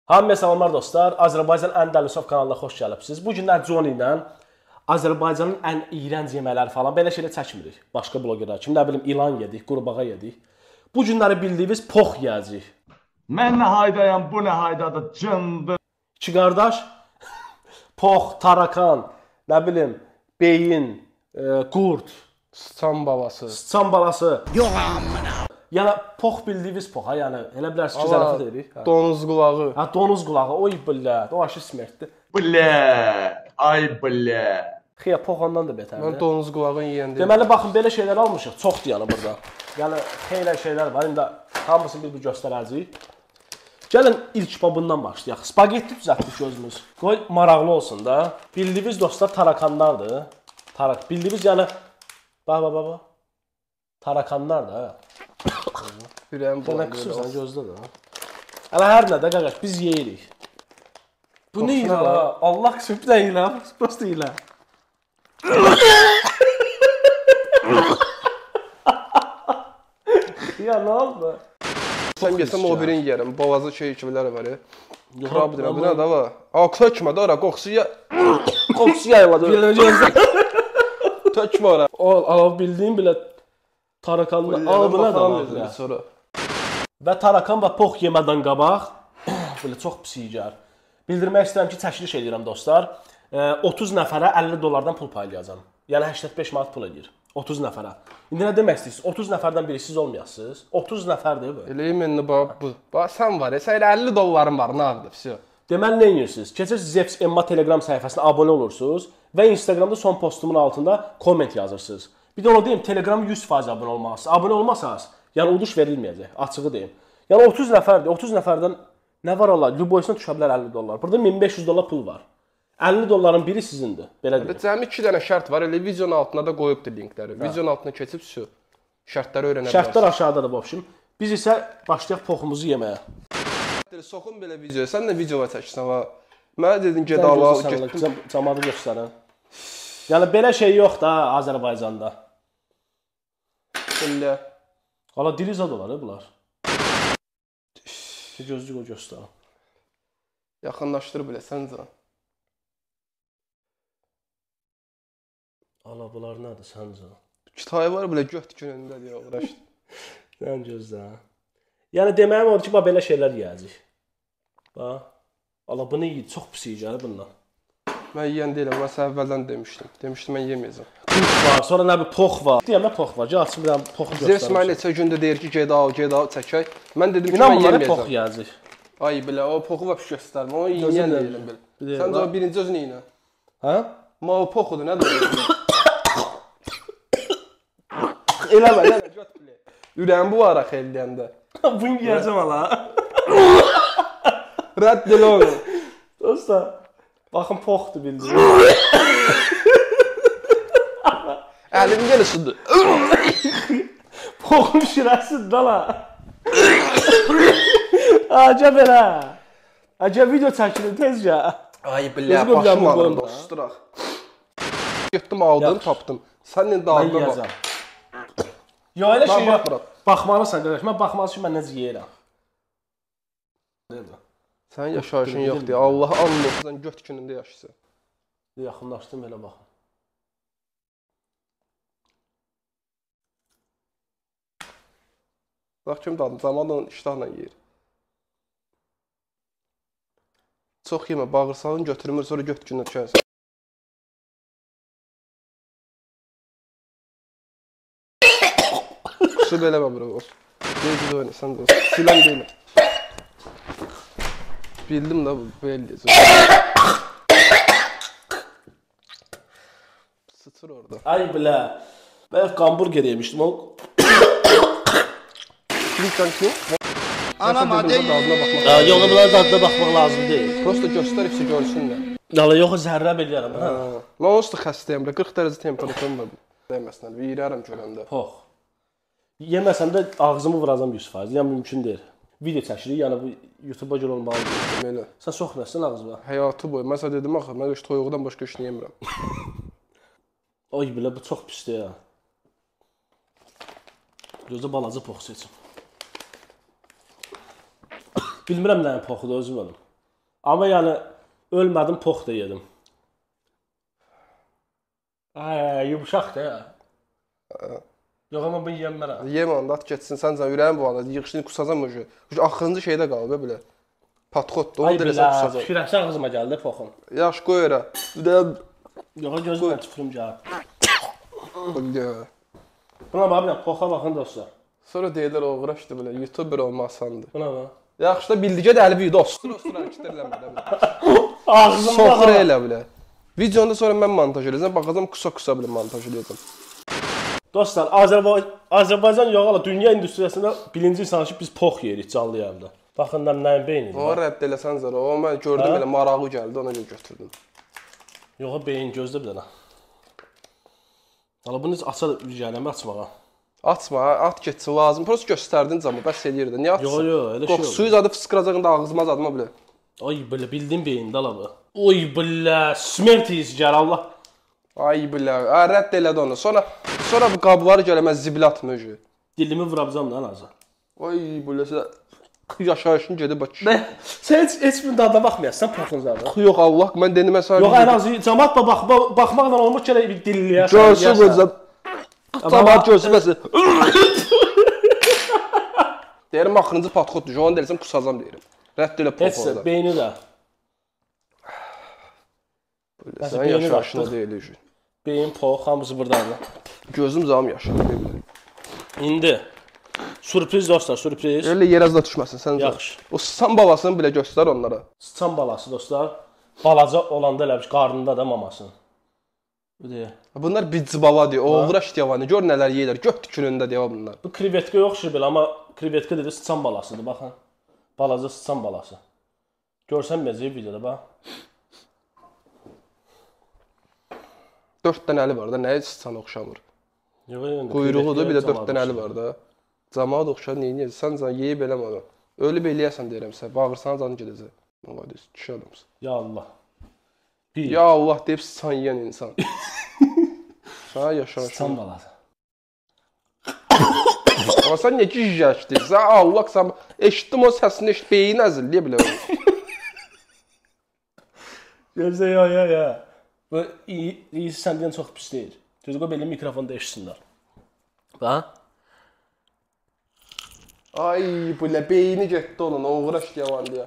Hamıya salamlar dostlar. Azərbaycan Ən Dəlisov kanalına xoş gəlibsiniz. Bu günlər Johnny ilə Azərbaycanın ən iyrənc yemələri falan belə şeylər çəkmirik. Başqa bloqerlər kimi, nə bilim, ilan yedik, qurbağa yedik. Bu günləri bildiyimiz pox yeyəcəyik. Mən nə haydayam, bu nə haydadır, cındır. İki qardaş, pox, tarakan, nə bilim, beyin, qurd, sıçan balası. Sıçan balası. Yox amına. Yəni pox bildiyimiz pox ha, yəni elə bilərsiniz ki, zarafat edirik. Donuz qulağı. Ha, donuz qulağı. Oy billə, o aşı smertdir. Bilə, ay bilə. Xiya pox ondan da betərdir. Mən donuz qulağını yeyəndə. Deməli baxın belə şeylər almışıq. Çoxdur yəni burada. Yəni xeyli şeylər var. İndi hamısını bir göstərəcəyik. Gəlin ilk babından başlayaq. Spagetti düzəltdik özümüz. Qoy maraqlı olsun da. Bildiyimiz dostlar tarakanlardır. Bildiyimiz yəni bax. Tarakanlar da. Ürəyim bu nə qısırsan gözlə də. Hələ hər nə də qardaş biz yeyirik. Bu nə ilə? Allah qısır bir də ilə. Prosta ilə. Ya nə oldu? Sən yesəm o birini yeyərəm. Boğazı keyiflər var ya. Trabdına bu nə də var? Tökmə də ora qoxusu ya. Qoxusu yayıladı. Tökmə ora. O bildiyim belə tarakanlı albına da var sonra. Və tarakan və pox yemədən qabaq belə çox pis yeyəcək. Bildirmək istəyirəm ki, çəkiliş edirəm dostlar. 30 nəfərə $50 pul paylayacağam. Yəni 85 manat pul edir. 30 nəfərə. İndi nə demək istəyirsiniz? 30 nəfərdən biri siz olmayasınız. 30 nəfərdir bu. Elə indi bu. Bax sən var ya, sən elə $50 var, nədir? Vəsə. Deməli nə edirsiniz? Keçirsiniz Zevs Emma Telegram səhifəsinə abunə olursunuz və Instagramda son postumun altında komment yazırsınız. Bir də onu deyim, Telegram 100% abunə olmalısınız. Abunə olmasanız, yəni uduş verilməyəcək. Açığı deyim. Yəni 30 nəfərdir. 30 nəfərdən nə var ola? Lüboysuna düşə bilər $50. Burada $1500 pul var. $50 biri sizindir. Belə deyim. Cəmi 2 dənə şərt var. Elə videonun altına da qoyubdur linkləri. Videonun altına keçib şu şərtləri öyrənə bilərsiniz. Şərtlər aşağıdadır bu obşim. Biz isə başlayaq poxumuzu yeməyə. Soxun belə videoya. Sən də video çəksən ha. Mənə dedin get al, getdim. Camaatı göstərin. Yəni belə şey yox da Azərbaycanda. Billə. Hala dili zad olar bunlar. Gözlük o göstər. Yaxınlaşdır bilə səncə. Hala bunlar nədir səncə? Kitayı var bilə göt günündə deyə uğraşdı. Sən gözlə. Yəni deməyim odur ki, bax belə şeylər yeyəcək. Bax. Hala bunu yeyir, çox pis yeyəcək bundan. Mən yeyən deyiləm, mən sənə əvvəldən demişdim. Demişdim mən yeməyəcəm. Pox var, sonra nə bir pox var. Deyəmə pox var. Gəl açım bir dənə poxu göstərim. Zevs mənə neçə gündə deyir ki, get al çəkək. Mən dedim ki, mən yeməyəcəm. Pox yeyəcək. Ay bilə, o poxu var göstərmə. Onu yeyən deyiləm belə. Səncə o birinci özünü yeyinə? Hə? Ma o poxudur, nədir? Eləmə, göt bilə. Ürəyim bu ara xeyli deyəndə. Bunu yeyəcəm hala. Rədd elə onu. Dostlar, baxın poxdur bildiyim. Əlim gələsidir. Poxun şirəsidir da la. Acə belə. Acə video çəkilir tezcə. Ay bilə, başım ağrır dostlar. Getdim aldım, tapdım. Sənin dalında bax. Yo elə şey yox. Baxmalısan qardaş. Mən baxmalısam mən necə yeyirəm. Sənin yaşayışın yoxdur. Allah and olsun, göt günündə yaşayırsan. Yaxınlaşdım elə baxın. Bax kim dadı, zamanla iştahla yeyir. Çox yemə, bağırsağın götürmür, sonra göt günə düşərsən. Su beləmə bura olsun. Deyəcək oyna, sən də olsun. Silən deyiləm. Bildim də bu eləyəcək. Sıçır orada. Ay bilə. Mən hamburger yemişdim o. Lütfen ki. Anama deyil. Yox, bunların dadına baxmaq lazım deyil. Prosta göstər hepsi görsünlər. Yalan yox, zərrəb eləyərəm. Mən onsuz da xəstəyəm. 40 dərəcə temperaturum var. Deməsinlər, yeyərəm görəndə. Pox. Yeməsəm də ağzımı vuracam 100%. Yəni mümkün deyil. Video çəkirik, yəni bu YouTube-a görə olmalıdır. Belə. Sən soxmasan ağzına. Həyatı boyu. Mən sənə dedim axı, mən heç toyuqdan başqa heç nə yemirəm. Oy bilə, bu çox pisdir ya. Gözə balaca pox seçim. Bilmirəm nəyin poxudur özüm olam. Amma yəni ölmədim, pox da yedim. Ay, yumşaq da ya. Yox, amma bunu yemərəm. Yem onu, at getsin, sən can ürəyin bu anda, yığışını kusacam o şey. Axırıncı şeydə qalıb, belə. Patxotdur, onu dirəsən kusacam. Fikirləşsən ağzıma gəldi poxun. Yaxşı, qoy öyrə. Yox, gözümdən tüfürüm gəlib. Buna bax, bilən, poxa baxın dostlar. Sonra deyirlər, oğraşdı belə, YouTuber olmasandı. Buna bax. Yaxşı da bildigə də əli video, ostur hərəkətlər eləmə. Ağzımda Soxur elə belə. Videonu da sonra mən montaj edəcəm, baxacam kusa-kusa belə montaj edəcəm. Dostlar, Azərbaycan yox, dünya industriyasında birinci insan ki, biz pox yeyirik canlı yayımda. Baxın, nəyin beynidir. O rədd eləsən zərə, o mən gördüm elə marağı gəldi, ona görə götürdüm. Yox, beyin gözdə bir dənə. Valla bunu aça gələmə açmağa. Açma, at getsin, lazım. Prosta göstərdin camı, bəs eləyir də. Niyə açsın? Yox, yox, elə şey olur. Qoxusuyu zadı fıskıracağında ağzıma zadıma belə. Ay, belə bildiğin beyində la bu. Oy, belə, smert iyisi gəl, Allah. Ay, belə, rədd elədi onu. Sonra bu qabları gələməz zibil atma öcü. Dilimi vurabacam da nazı. Ay, belə, yaşayışın gedib bax. Sən heç bir dada baxmayasan poxun zadı. Yox, Allah, mən dedim məsələn. Yox, ən azı cəmat baxmaqla olmur ki, bir dilliyəsən. Görsün qızım. Cəmat görsün məsələn. Deyirəm, axırıncı patxot düşür, onu deyirsəm kusacam deyirəm. Rədd elə pox orada. Heç beyni də. Sən yaşayışına deyil öcü. Beyin, pox, hamısı buradadır. Gözüm zam yaşayır belə. İndi sürpriz dostlar, sürpriz. Elə yerə zad düşməsin sən. Yaxşı. O sıçan balasını belə göstər onlara. Sıçan balası dostlar. Balaca olanda eləmiş qarnında da mamasını. Bu deyə. Bunlar bici bala deyir. Oğraş diyavanı. Gör nələr yeyirlər. Göt tükünündə deyir bunlar. Bu krevetka yoxdur belə, amma krevetka dedi sıçan balasıdır, baxın. Balaca sıçan balası. Görsən məzəyə videoda bax. 4 dənə əli var da, nəyə sıçan oxşamır. Yox, Quyruğudur, bir də 4 dənə əli var da. Camaat oxşar neynir? Sən can yeyib eləm onu. Ölüb eləyəsən deyirəm sən. Bağırsan canı gedəcək. Vallahi kişi adamsın. Ya Allah. Ya Allah deyib sıçan yeyən insan. Sənə yaşayış. Sıçan balası. Amma sən nə ki yaşayırsan? Allah sən eşitdim o səsini, eşit beyin əzilliyə bilə. Gözlə ya. Bu iyi səndən çox pis deyil. Düzgün belə mikrofonda eşitsinlər. Bax. Ay, belə beyni getdi onun, oğraş yavan deyə.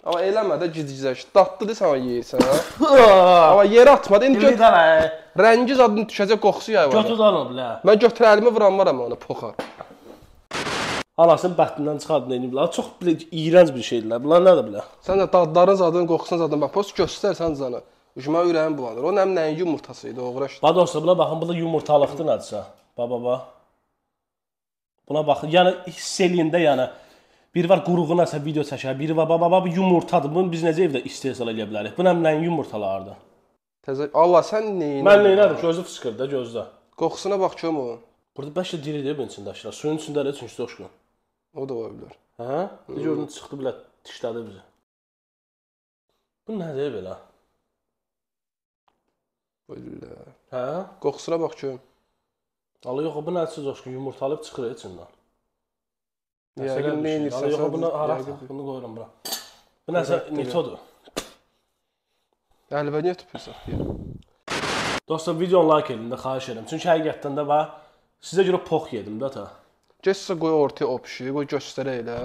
Amma eləmə də gicgizəş. Dadlıdır sən o yeyirsən, ha? Amma yerə atma da, indi göt. Rəngi zadını düşəcək, qoxusu yayı var. Götür alıb, lə. Mən götür əlimi vuranmaram ona, poxa. Anasının bətnindən çıxardın eləyiblər. Çox iyrənc bir şeydirlər. Bunlar nədir bilə? Sən də dadların zadını, qoxusun zadını, bax, post göstər sən canı. Üşümə ürəyim bulanır. O nəyin yumurtası idi, oğraş. Bax dostlar, buna baxın, bu da yumurtalıqdır nədirsə. Bax. Buna baxın, yəni hiss eləyin də, yəni. Biri var quruğuna nəsə video çəkər, biri var bax yumurtadır. Bunu biz necə evdə istehsal edə bilərik? Bu nəyin yumurtalarıdır? Təzə Allah sən neyin? Mən neynədim? Gözü fışqırdı, gözlə. Qoxusuna bax görüm o. Burada bəlkə diridir bunun içindəkilər. Suyun içindədir, çünki doşqun. O da ola bilər. Hə? Gördün çıxdı belə dişlədi bizi. Bu nədir belə? Belə. Hə? Qoxusuna bax görüm. Allah yox, bu nədir doşqun? Yumurtalıb çıxır içindən. Yəqin nə edirsən? Yox, bunu hara? Bunu qoyuram bura. Bu nəsə nitodur. Əlbə niyə tüpürsən? Dostlar, videonu like edin də, xahiş edirəm. Çünki həqiqətən də bax, sizə görə pox yedim də ta. Getsə qoy ortaya o pişiyi, qoy göstərə elə.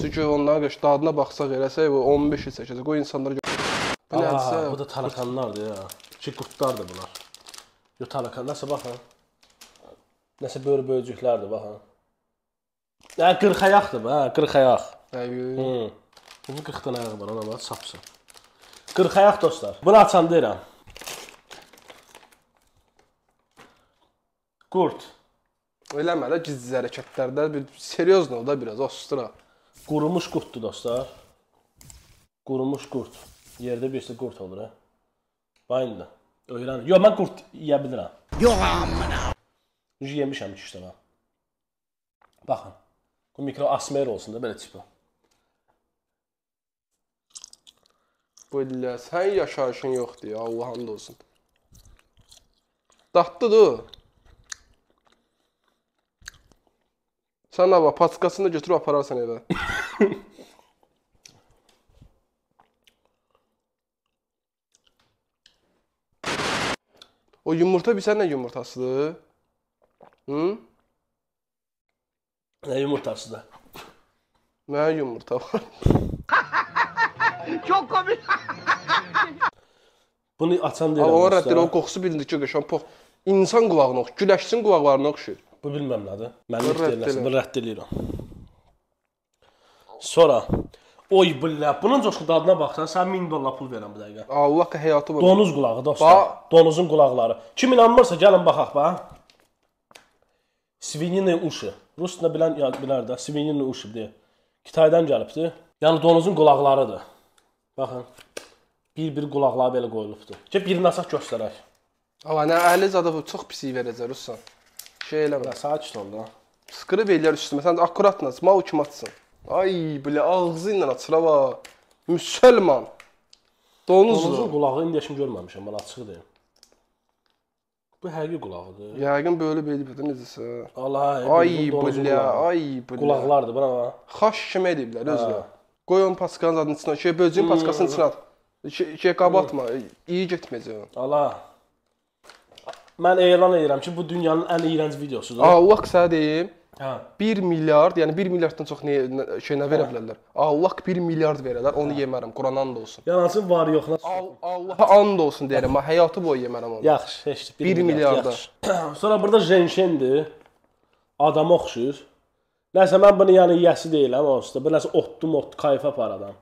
Çünki ondan qəş dadına baxsaq eləsək, 15 il çəkəcək. Qoy insanlara bu nədirsə? Bu da tarakanlardır ya. Ki qurtlardır bunlar. Yo, tarakan, nəsə baxın. Nəsə bölcüklərdir, baxın. Qırxayaqdır, qırxayaq. Bunun 40 dənə ayağı var, ona bax, sapsın. Qırxayaq dostlar. Bunu açan deyirəm. Qurt. Eləmə də gizli hərəkətlərdə bir seriozla o da biraz ostura. Qurumuş qurtdur dostlar. Qurumuş qurt. Yerdə birisi qurt olur, hə? Bax indi. Öyrən. Yox, mən qurt yeyə bilirəm. Yox amına. Yemişəm 2-3 dəfə. Baxın. Bu mikro asmer olsun da belə tipi. Belə sən yaşayışın yoxdur ya, Allah'ın da olsun. Dadlıdır. Sən nə var, paçkasını da götürüb apararsan evə. O yumurta bilsən nə yumurtasıdır? Hı? Nə yumurtasıdır? Mənim yumurta var. Çok komik. Bunu açan deyirəm. Amma o rəddələ o qoxusu bilindikcə qəşəng pox. İnsan qulağına oxşur, güləşçinin qulaqlarına oxşur. Bu bilməm nədir. Mənlik deyirləsin, bunu rədd eləyirəm. Sonra, oy billə, bunun coşqu dadına baxsan, sən $1000 pul verəm bu dəqiqə. Allah ki, həyatı var. Donuz qulağı dostlar, donuzun qulaqları. Kim inanmırsa gəlin baxaq, bax. Svinini uşu. Rusca bilən bilər də, svinini uşu deyə. Kitaydan gəlibdi. Yəni donuzun qulaqlarıdır. Baxın. Bir qulaqları belə qoyulubdur. Gəl birini açaq göstərək. Amma nə əhli zadı bu çox pis verəcək Ruslan. Şey eləmə. Sakit ol da. Sıqırıb eləyər üstümə. Sən akkuratla mal kimi atsın. Ay, belə ağzı ilə açıra bax. Müsəlman. Donuzdur. Donuzun qulağı indi yaşım görməmişəm, mən açıq deyim. Bu həqiqi qulağıdır. Yəqin böyle belibdir necəsə. Allah, Ay, belə, ay, belə. Qulaqlardır, buna bax. Xaş kimi ediblər özünə. Qoy onun paskanın zadının içinə, şey böcüyün paskasının içinə at. Şey qabatma, iyi getməyəcək. Allah. Mən elan edirəm ki, bu dünyanın ən iyrənc videosudur. Allah sənə deyim. Hə. 1 milyard, yəni 1 milyarddan çox şeyinə verə bilərlər. Allah 1 milyard verələr, onu yemərəm. Quran and olsun. Yalancın var yoxuna. Allaha and olsun deyirəm. Həyatı boyu yemərəm onu. Yaxşı, heç 1 milyarda. Sonra burada jenşendir. Adama oxşuyur. Nəsə mən bunu yəni yəsi deyiləm onsuz da. Bu nəsə otdu kayfa paradan.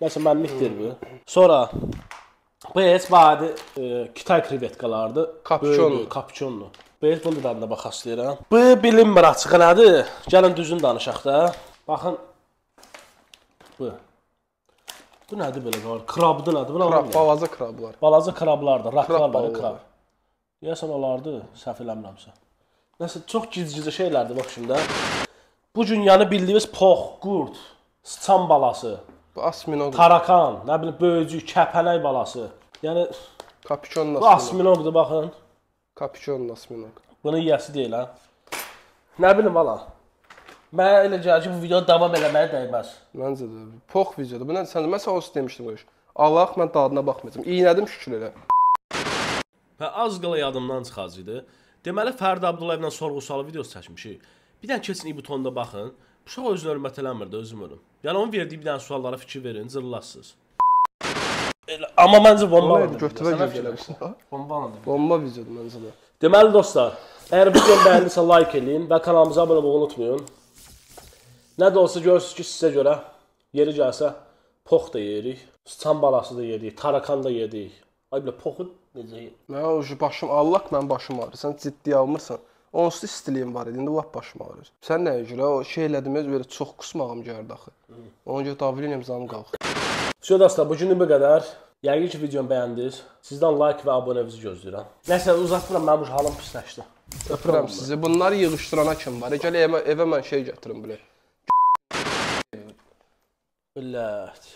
Nəsə mənlikdir bu. Sonra bu heç vadi Kitay krevetkalardır. Kapuçonlu. Bu heç bunun dadına baxaq istəyirəm. Bu bilinmir açığı nədir? Gəlin düzün danışaq da. Baxın. Bu. Bu nədir belə var? Krabdır nədir? Krab, balaca krablar. Balaca krablardır, raklar var, krab. krab. Deyəsən onlardır, səhv eləmirəmsə. Nəsə çox giz-gizə şeylərdir bax şimdi. Bu gün yəni bildiyimiz pox, qurd, sıçan balası, Bu asminoq. tarakan, nə bilim böyücük, kəpənək balası. Yəni Kapuçon bu asminoqdur baxın. Kapuçon asminoq. Bunun yiyəsi deyil ha. Nə bilim valla. Mənə elə gəlir ki, bu video davam eləməyə dəyməz. Məncə də pox videodur. Bu nə sən mən sənə demişdim qoyuş. Allah mən dadına baxmayacağam. İynədim şükür elə. Və az qala yadımdan çıxacaqdı. Deməli Fərdi Abdullayevlə sorğu-sualı videosu çəkmişik. Bir dənə keçin butonda baxın. Uşaq özünü hörmət eləmir də, özüm ölüm. Yəni onun verdiyi bir dənə suallara fikir verin, zırlarsınız. Amma məncə bomba var. Götürə gəlmişsən. Bomba videodur məncə də. Deməli dostlar, əgər videonu bəyəndisə like eləyin və kanalımıza abunə olmayı unutmayın. Nə də olsa görürsünüz ki, sizə görə yeri gəlsə pox da yeyirik, sıçan balası da yedik, tarakan da yedik. Ay belə poxu necə yeyir? Mən başım Allah mənim başım ağrır. Sən ciddi almırsan. Onsuz istiliyim var idi. İndi lap başım ağrır. Sən nəyə görə o şey elədim belə çox qusmağım gəldi axı. Ona görə davranıyorum zam qalx. Şöyle dostlar, bu günlük bu qədər. Yəqin ki, videomu bəyəndiniz. Sizdən like və abunənizi gözləyirəm. Nəsə uzatmıram, mənim bu halım pisləşdi. Öpürəm sizi. Bunları yığışdırana kim var? Gəl evə mən şey gətirim belə. Billət.